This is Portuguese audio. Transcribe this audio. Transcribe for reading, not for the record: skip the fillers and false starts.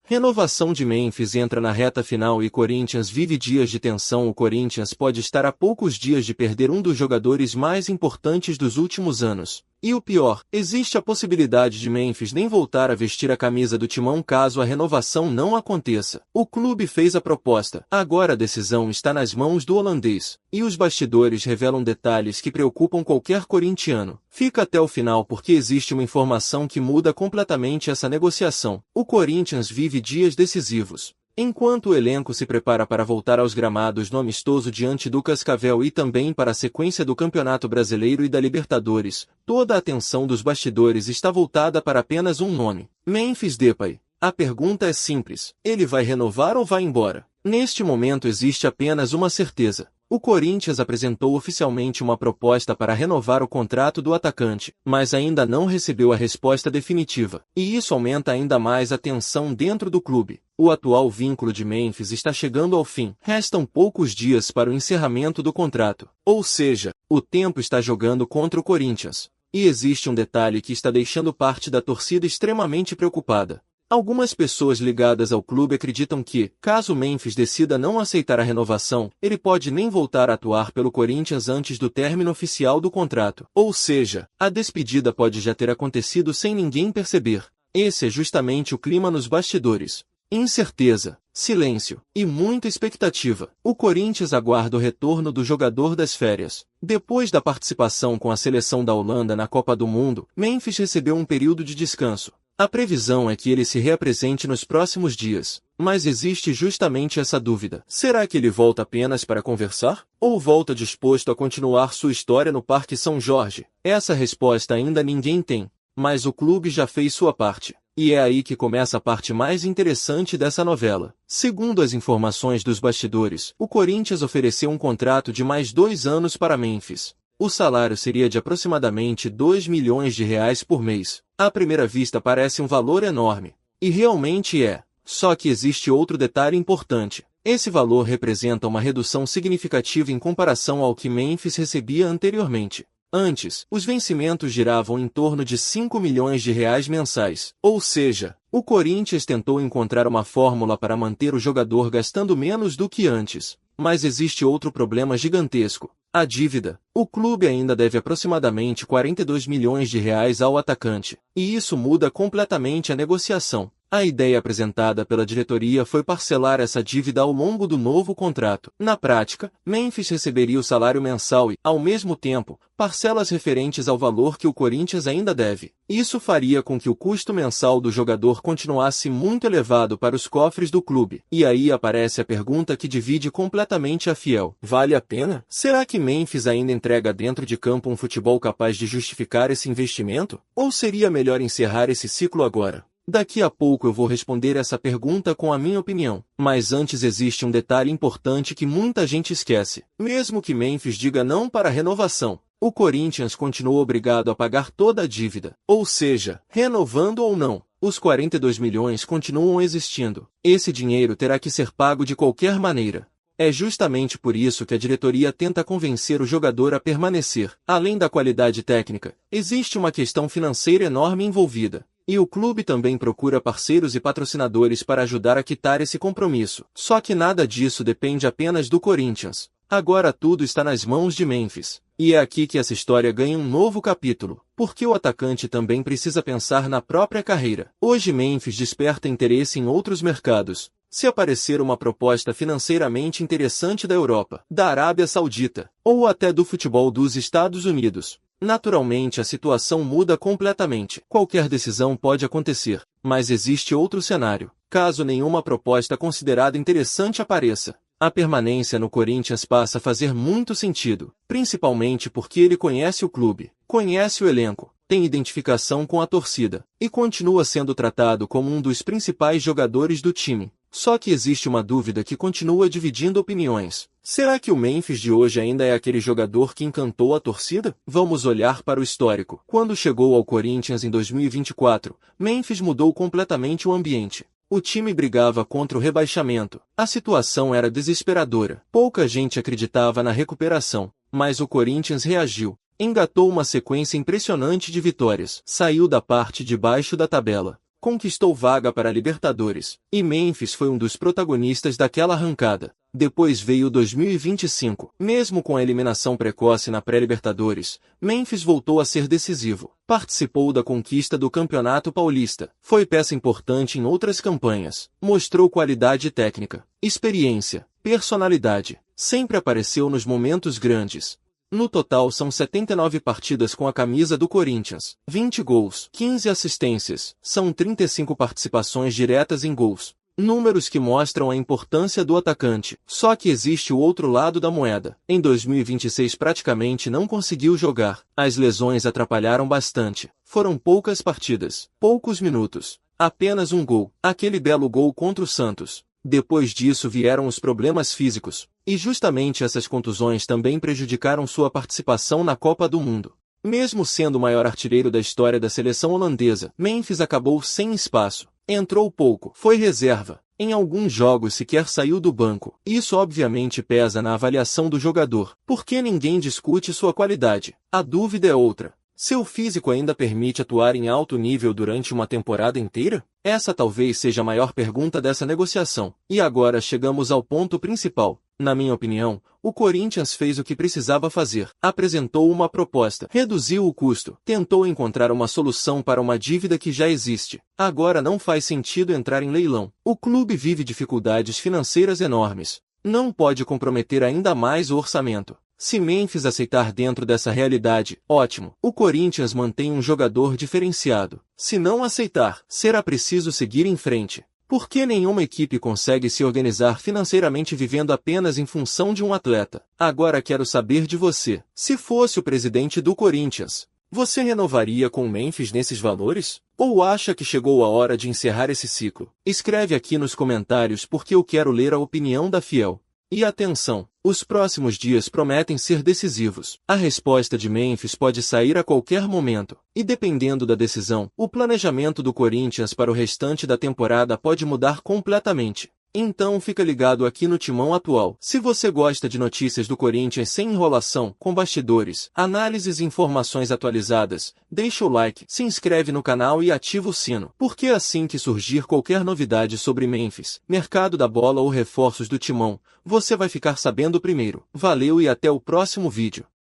Renovação de Memphis entra na reta final e Corinthians vive dias de tensão. O Corinthians pode estar a poucos dias de perder um dos jogadores mais importantes dos últimos anos. E o pior, existe a possibilidade de Memphis nem voltar a vestir a camisa do Timão caso a renovação não aconteça. O clube fez a proposta, agora a decisão está nas mãos do holandês. E os bastidores revelam detalhes que preocupam qualquer corintiano. Fica até o final porque existe uma informação que muda completamente essa negociação. O Corinthians vive dias decisivos. Enquanto o elenco se prepara para voltar aos gramados no amistoso diante do Cascavel e também para a sequência do Campeonato Brasileiro e da Libertadores, toda a atenção dos bastidores está voltada para apenas um nome: Memphis Depay. A pergunta é simples: ele vai renovar ou vai embora? Neste momento existe apenas uma certeza. O Corinthians apresentou oficialmente uma proposta para renovar o contrato do atacante, mas ainda não recebeu a resposta definitiva, e isso aumenta ainda mais a tensão dentro do clube. O atual vínculo de Memphis está chegando ao fim. Restam poucos dias para o encerramento do contrato, ou seja, o tempo está jogando contra o Corinthians. E existe um detalhe que está deixando parte da torcida extremamente preocupada. Algumas pessoas ligadas ao clube acreditam que, caso Memphis decida não aceitar a renovação, ele pode nem voltar a atuar pelo Corinthians antes do término oficial do contrato. Ou seja, a despedida pode já ter acontecido sem ninguém perceber. Esse é justamente o clima nos bastidores. Incerteza, silêncio e muita expectativa. O Corinthians aguarda o retorno do jogador das férias. Depois da participação com a seleção da Holanda na Copa do Mundo, Memphis recebeu um período de descanso. A previsão é que ele se reapresente nos próximos dias, mas existe justamente essa dúvida. Será que ele volta apenas para conversar? Ou volta disposto a continuar sua história no Parque São Jorge? Essa resposta ainda ninguém tem, mas o clube já fez sua parte. E é aí que começa a parte mais interessante dessa novela. Segundo as informações dos bastidores, o Corinthians ofereceu um contrato de mais 2 anos para Memphis. O salário seria de aproximadamente R$2 milhões por mês. À primeira vista parece um valor enorme. E realmente é. Só que existe outro detalhe importante. Esse valor representa uma redução significativa em comparação ao que Memphis recebia anteriormente. Antes, os vencimentos giravam em torno de R$5 milhões mensais. Ou seja, o Corinthians tentou encontrar uma fórmula para manter o jogador gastando menos do que antes. Mas existe outro problema gigantesco: a dívida. O clube ainda deve aproximadamente R$42 milhões ao atacante, e isso muda completamente a negociação. A ideia apresentada pela diretoria foi parcelar essa dívida ao longo do novo contrato. Na prática, Memphis receberia o salário mensal e, ao mesmo tempo, parcelas referentes ao valor que o Corinthians ainda deve. Isso faria com que o custo mensal do jogador continuasse muito elevado para os cofres do clube. E aí aparece a pergunta que divide completamente a fiel: vale a pena? Será que Memphis ainda entrega dentro de campo um futebol capaz de justificar esse investimento? Ou seria melhor encerrar esse ciclo agora? Daqui a pouco eu vou responder essa pergunta com a minha opinião. Mas antes existe um detalhe importante que muita gente esquece. Mesmo que Memphis diga não para a renovação, o Corinthians continua obrigado a pagar toda a dívida. Ou seja, renovando ou não, os 42 milhões continuam existindo. Esse dinheiro terá que ser pago de qualquer maneira. É justamente por isso que a diretoria tenta convencer o jogador a permanecer. Além da qualidade técnica, existe uma questão financeira enorme envolvida. E o clube também procura parceiros e patrocinadores para ajudar a quitar esse compromisso. Só que nada disso depende apenas do Corinthians. Agora tudo está nas mãos de Memphis. E é aqui que essa história ganha um novo capítulo, porque o atacante também precisa pensar na própria carreira. Hoje Memphis desperta interesse em outros mercados. Se aparecer uma proposta financeiramente interessante da Europa, da Arábia Saudita, ou até do futebol dos Estados Unidos, naturalmente a situação muda completamente. Qualquer decisão pode acontecer, mas existe outro cenário. Caso nenhuma proposta considerada interessante apareça, a permanência no Corinthians passa a fazer muito sentido, principalmente porque ele conhece o clube, conhece o elenco, tem identificação com a torcida, e continua sendo tratado como um dos principais jogadores do time. Só que existe uma dúvida que continua dividindo opiniões. Será que o Memphis de hoje ainda é aquele jogador que encantou a torcida? Vamos olhar para o histórico. Quando chegou ao Corinthians em 2024, Memphis mudou completamente o ambiente. O time brigava contra o rebaixamento. A situação era desesperadora. Pouca gente acreditava na recuperação, mas o Corinthians reagiu. Engatou uma sequência impressionante de vitórias. Saiu da parte de baixo da tabela. conquistou vaga para a Libertadores, e Memphis foi um dos protagonistas daquela arrancada. Depois veio 2025. Mesmo com a eliminação precoce na pré-Libertadores, Memphis voltou a ser decisivo. Participou da conquista do Campeonato Paulista. Foi peça importante em outras campanhas. Mostrou qualidade técnica, experiência, personalidade. Sempre apareceu nos momentos grandes. No total são 79 partidas com a camisa do Corinthians, 20 gols, 15 assistências, são 35 participações diretas em gols. Números que mostram a importância do atacante. Só que existe o outro lado da moeda. Em 2026 praticamente não conseguiu jogar. As lesões atrapalharam bastante. Foram poucas partidas, poucos minutos. Apenas um gol. Aquele belo gol contra o Santos. Depois disso vieram os problemas físicos. E justamente essas contusões também prejudicaram sua participação na Copa do Mundo. Mesmo sendo o maior artilheiro da história da seleção holandesa, Memphis acabou sem espaço. Entrou pouco, foi reserva. Em alguns jogos sequer saiu do banco. Isso obviamente pesa na avaliação do jogador, porque ninguém discute sua qualidade. A dúvida é outra. Seu físico ainda permite atuar em alto nível durante uma temporada inteira? Essa talvez seja a maior pergunta dessa negociação. E agora chegamos ao ponto principal. Na minha opinião, o Corinthians fez o que precisava fazer. Apresentou uma proposta, reduziu o custo, tentou encontrar uma solução para uma dívida que já existe. Agora não faz sentido entrar em leilão. O clube vive dificuldades financeiras enormes. Não pode comprometer ainda mais o orçamento. Se Memphis aceitar dentro dessa realidade, ótimo. O Corinthians mantém um jogador diferenciado. Se não aceitar, será preciso seguir em frente. Porque nenhuma equipe consegue se organizar financeiramente vivendo apenas em função de um atleta. Agora quero saber de você. Se fosse o presidente do Corinthians, você renovaria com o Memphis nesses valores? Ou acha que chegou a hora de encerrar esse ciclo? Escreve aqui nos comentários porque eu quero ler a opinião da Fiel. E atenção, os próximos dias prometem ser decisivos. A resposta de Memphis pode sair a qualquer momento. E dependendo da decisão, o planejamento do Corinthians para o restante da temporada pode mudar completamente. Então fica ligado aqui no Timão Atual. Se você gosta de notícias do Corinthians sem enrolação, com bastidores, análises e informações atualizadas, deixa o like, se inscreve no canal e ativa o sino. Porque assim que surgir qualquer novidade sobre Memphis, mercado da bola ou reforços do Timão, você vai ficar sabendo primeiro. Valeu e até o próximo vídeo.